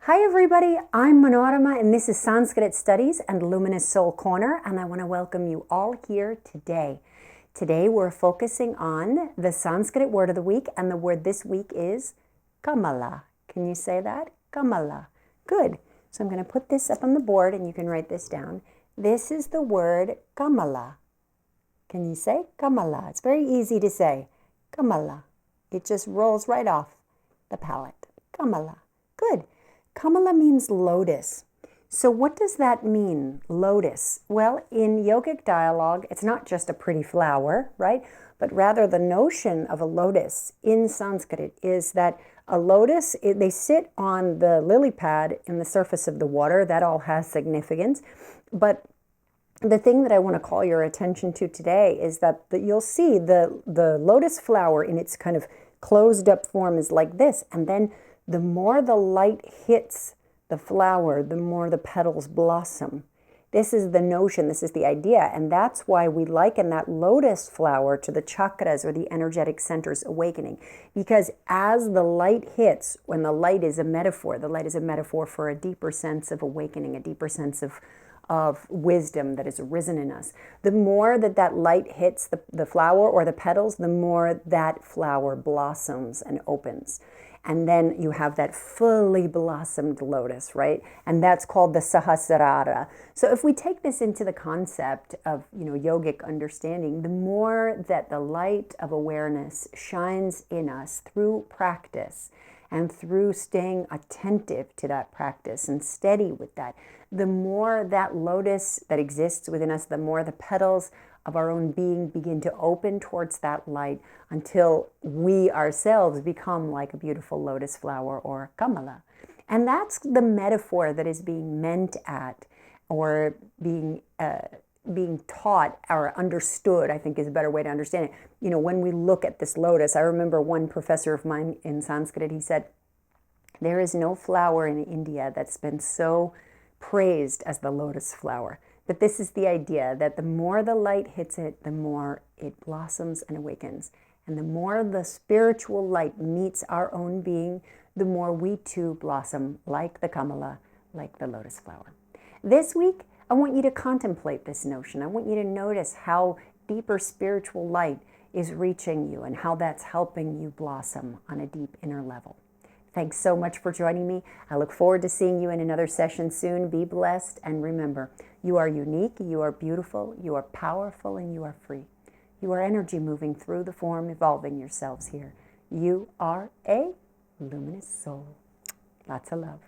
Hi everybody, I'm Manorama and this is Sanskrit Studies and Luminous Soul Corner, and I want to welcome you all here today. Today we're focusing on the Sanskrit word of the week, and the word this week is Kamala. Can you say that? Kamala. Good. So I'm going to put this up on the board and you can write this down. This is the word Kamala. Can you say Kamala? It's very easy to say. Kamala. It just rolls right off the palate. Kamala. Good. Kamala means lotus. So what does that mean, lotus? Well, in yogic dialogue, it's not just a pretty flower, right? But rather the notion of a lotus in Sanskrit is that a lotus, they sit on the lily pad in the surface of the water. That all has significance. But the thing that I want to call your attention to today is that you'll see the lotus flower in its kind of closed up form is like this, and then the more the light hits the flower, the more the petals blossom. This is the notion, this is the idea, and that's why we liken that lotus flower to the chakras or the energetic centers awakening. Because as the light hits, when the light is a metaphor for a deeper sense of awakening, a deeper sense of wisdom that has arisen in us. The more that light hits the flower or the petals, the more that flower blossoms and opens. And then you have that fully blossomed lotus, right? And that's called the Sahasrara. So if we take this into the concept of, yogic understanding, the more that the light of awareness shines in us through practice and through staying attentive to that practice and steady with that, the more that lotus that exists within us, the more the petals of our own being begin to open towards that light until we ourselves become like a beautiful lotus flower or Kamala. And that's the metaphor that is being meant at, or being taught or understood, I think is a better way to understand it. When we look at this lotus, I remember one professor of mine in Sanskrit, he said, there is no flower in India that's been so praised as the lotus flower. But this is the idea that the more the light hits it, the more it blossoms and awakens. And the more the spiritual light meets our own being, the more we too blossom like the Kamala, like the lotus flower. This week, I want you to contemplate this notion. I want you to notice how deeper spiritual light is reaching you and how that's helping you blossom on a deep inner level. Thanks so much for joining me. I look forward to seeing you in another session soon. Be blessed, and remember, you are unique, you are beautiful, you are powerful, and you are free. You are energy moving through the form, evolving yourselves here. You are a luminous soul. Lots of love.